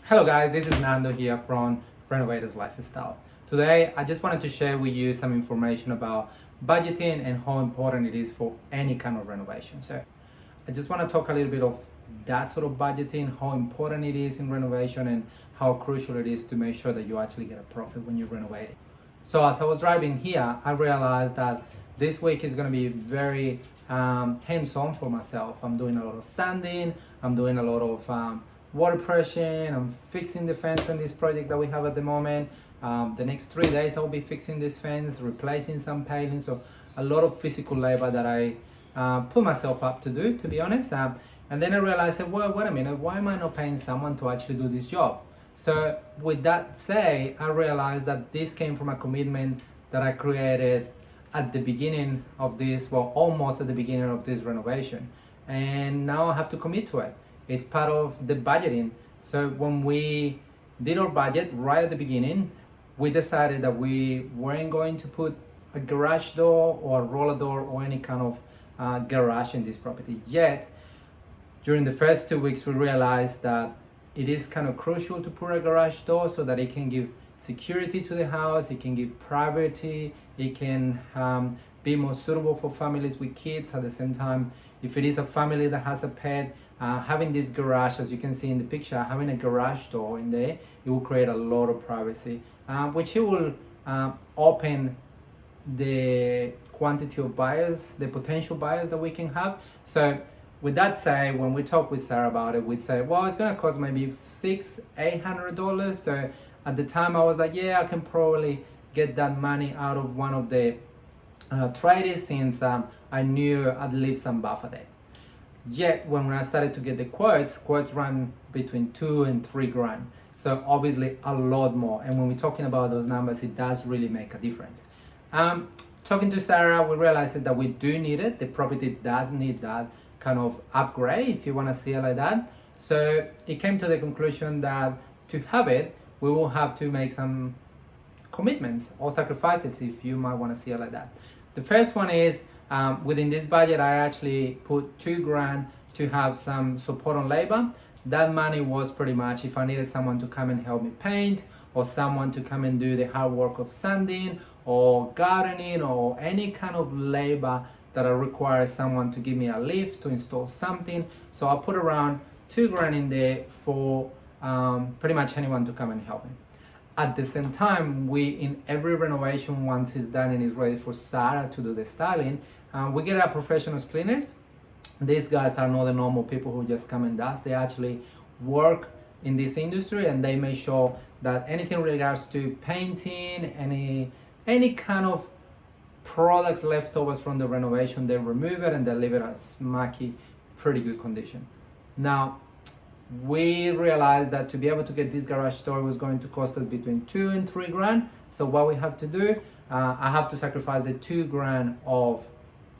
Hello guys, this is Nando here from Renovators Lifestyle. Today I just wanted to share with you some information about budgeting and how important it is for any kind of renovation. So I just want to talk a little bit of that sort of budgeting, how important it is in renovation and how crucial it is to make sure that you actually get a profit when you're renovating. So as I was driving here, I realized that this week is going to be very hands-on for myself. I'm doing a lot of sanding, I'm doing a lot of water pressure, I'm fixing the fence on this project that we have at the moment. The next 3 days I'll be fixing this fence, replacing some palings, so a lot of physical labor that I put myself up to do, to be honest. And then I realized, well, wait a minute, why am I not paying someone to actually do this job? So with that said, I realized that this came from a commitment that I created at the beginning of this, well, almost at the beginning of this renovation. And now I have to commit to it. It's part of the budgeting. So when we did our budget right at the beginning, we decided that we weren't going to put a garage door or a roller door or any kind of garage in this property. Yet, during the first 2 weeks, we realized that it is kind of crucial to put a garage door so that it can give security to the house, it can give privacy, it can be more suitable for families with kids. At the same time, if it is a family that has a pet, having this garage, as you can see in the picture, having a garage door in there, it will create a lot of privacy, which it will open the quantity of buyers, the potential buyers that we can have. So with that said, when we talk with Sarah about it, we'd say, well, it's gonna cost maybe $600-800. So at the time I was like, yeah, I can probably get that money out of one of the traders, since I knew I'd leave some buffer there. Yet when I started to get the quotes run between 2 and 3 grand. So obviously a lot more. And when we're talking about those numbers, it does really make a difference. Talking to Sarah, we realized that we do need it. The property does need that kind of upgrade, if you want to see it like that. So it came to the conclusion that to have it, we will have to make some commitments or sacrifices, if you might want to see it like that. The first one is, within this budget, I actually put 2 grand to have some support on labor. That money was pretty much if I needed someone to come and help me paint, or someone to come and do the hard work of sanding or gardening, or any kind of labor that I require someone to give me a lift to install something. So I put around 2 grand in there for pretty much anyone to come and help me. At the same time, we, in every renovation, once it's done and it's ready for Sarah to do the styling, we get our professional cleaners. These guys are not the normal people who just come and dust. They actually work in this industry, and they make sure that anything in regards to painting, any kind of products leftovers from the renovation, they remove it and they leave it as smacky, pretty good condition. Now, we realized that to be able to get this garage door was going to cost us between 2 and 3 grand. So what we have to do, I have to sacrifice the 2 grand of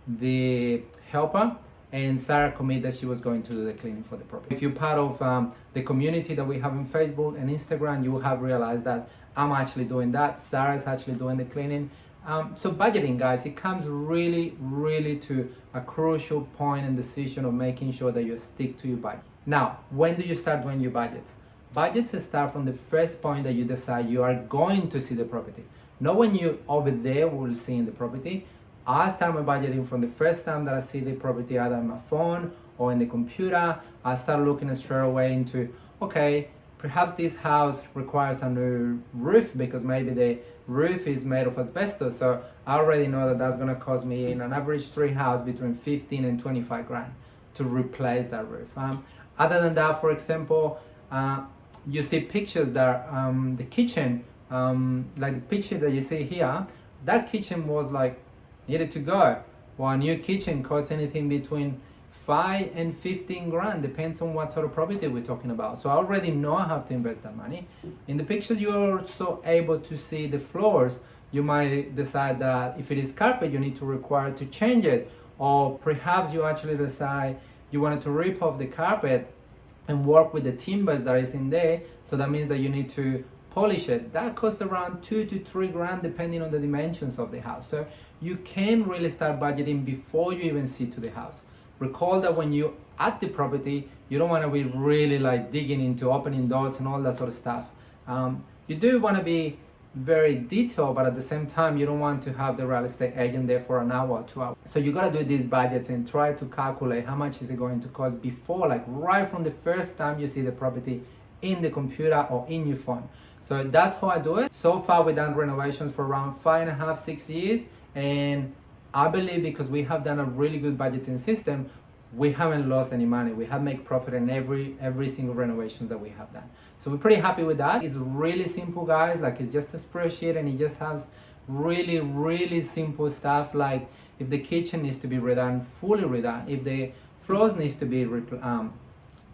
the helper, and Sarah committed that she was going to do the cleaning for the property. If you're part of the community that we have in Facebook and Instagram, you will have realized that I'm actually doing that. Sarah's actually doing the cleaning. So budgeting, guys, it comes really to a crucial point and decision of making sure that you stick to your budget. Now, when do you start doing your budget? Budgets start from the first point that you decide you are going to see the property. Not when you over there will see in the property. I start my budgeting from the first time that I see the property, either on my phone or in the computer. I start looking straight away into, okay, perhaps this house requires a new roof because maybe the roof is made of asbestos. So I already know that that's gonna cost me, in an average 3 house, between 15 and 25 grand to replace that roof. Other than that, for example, you see pictures that the kitchen, like the picture that you see here, that kitchen was like, needed to go. Well, a new kitchen costs anything between 5 and 15 grand, depends on what sort of property we're talking about. So I already know I have to invest that money. In the pictures, you're also able to see the floors. You might decide that if it is carpet, you need to require to change it. Or perhaps you actually decide you wanted to rip off the carpet and work with the timbers that is in there. So that means that you need to polish it. That costs around 2 to 3 grand depending on the dimensions of the house. So you can really start budgeting before you even see to the house. Recall that when you at the property, you don't want to be really like digging into opening doors and all that sort of stuff. You do want to be very detailed, but at the same time, you don't want to have the real estate agent there for an hour or 2 hours. So you got to do these budgets and try to calculate how much is it going to cost before, like right from the first time you see the property in the computer or in your phone. So that's how I do it. So far, we've done renovations for around 5.5, 6 years. And I believe because we have done a really good budgeting system, we haven't lost any money. We have made profit in every single renovation that we have done. So we're pretty happy with that. It's really simple, guys. Like, it's just a spreadsheet and it just has really simple stuff. Like if the kitchen needs to be redone, fully redone. If the floors needs to be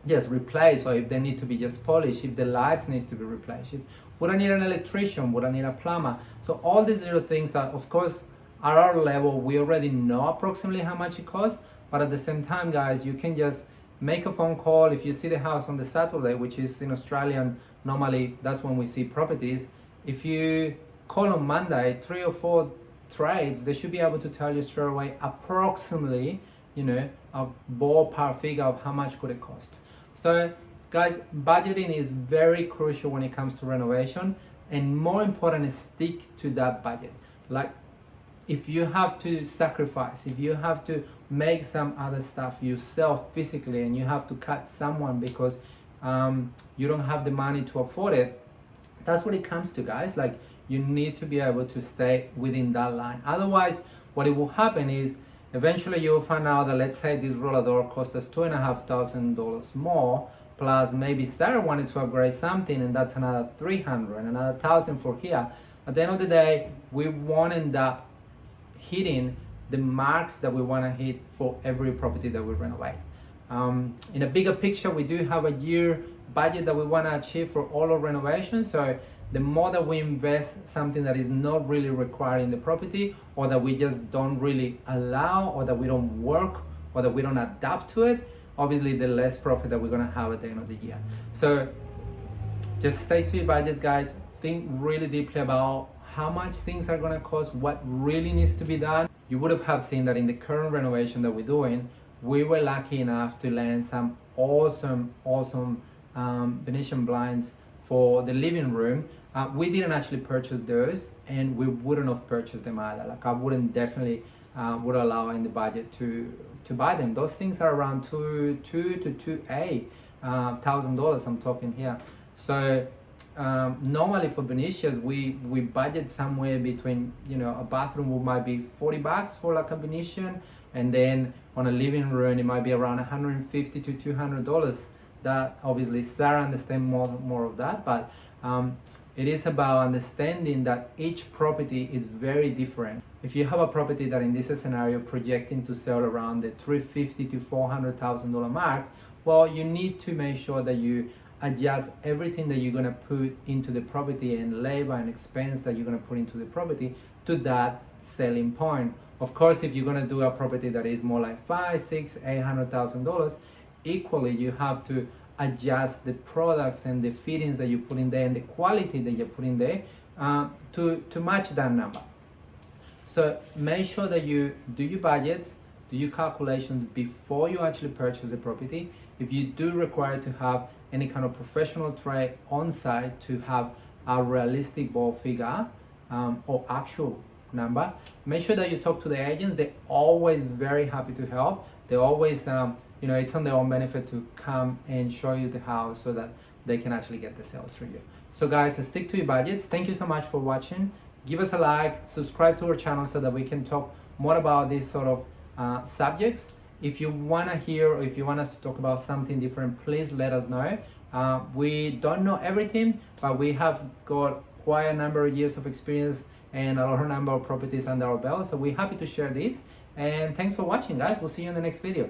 just replaced, or if they need to be just polished, if the lights needs to be replaced. Would I need an electrician? Would I need a plumber? So all these little things are, of course, at our level, we already know approximately how much it costs. But at the same time, guys, you can just make a phone call. If you see the house on the Saturday, which is in Australia, normally that's when we see properties. If you call on Monday, 3 or 4 trades, they should be able to tell you straight away approximately, a ballpark figure of how much could it cost. So guys, budgeting is very crucial when it comes to renovation, and more important is stick to that budget. Like, if you have to sacrifice, if you have to make some other stuff yourself physically, and you have to cut someone because you don't have the money to afford it, that's what it comes to, guys. Like, you need to be able to stay within that line. Otherwise, what it will happen is eventually you'll find out that, let's say this roller door cost us $2,500 more, plus maybe Sarah wanted to upgrade something, and that's another $300, another $1,000 for here. At the end of the day, we won't end up hitting the marks that we want to hit for every property that we renovate. In a bigger picture, we do have a year budget that we want to achieve for all our renovations. So the more that we invest something that is not really required in the property, or that we just don't really allow, or that we don't work, or that we don't adapt to it, obviously the less profit that we're going to have at the end of the year. So just stay to your budgets, guys. Think really deeply about how much things are going to cost, what really needs to be done. You would have seen that in the current renovation that we're doing, we were lucky enough to land some awesome Venetian blinds for the living room. We didn't actually purchase those, and we wouldn't have purchased them either. Like, I wouldn't definitely would allow in the budget to buy them. Those things are around $2,000 to $2,800. I'm talking here. So normally for Venetians, we budget somewhere between, a bathroom might be $40 for like a Venetian, and then on a living room it might be around $150 to $200. That obviously Sarah understands more of that, but it is about understanding that each property is very different. If you have a property that in this scenario projecting to sell around the $350,000 to $400,000 mark, well, you need to make sure that you adjust everything that you're going to put into the property, and labor and expense that you're going to put into the property, to that selling point. Of course, if you're going to do a property that is more like $500,000, $600,000, $800,000, equally you have to adjust the products and the fittings that you put in there and the quality that you put in there to match that number. So make sure that you do your budgets, do your calculations before you actually purchase the property. If you do require to have any kind of professional trade on site to have a realistic ball figure or actual number, make sure that you talk to the agents. They're always very happy to help. They always it's on their own benefit to come and show you the house so that they can actually get the sales through you. So guys, stick to your budgets. Thank you so much for watching. Give us a like, subscribe to our channel so that we can talk more about these sort of subjects. If you want to hear, or if you want us to talk about something different, please let us know. We don't know everything, but we have got quite a number of years of experience and a large number of properties under our belt. So we're happy to share this. And thanks for watching, guys. We'll see you in the next video.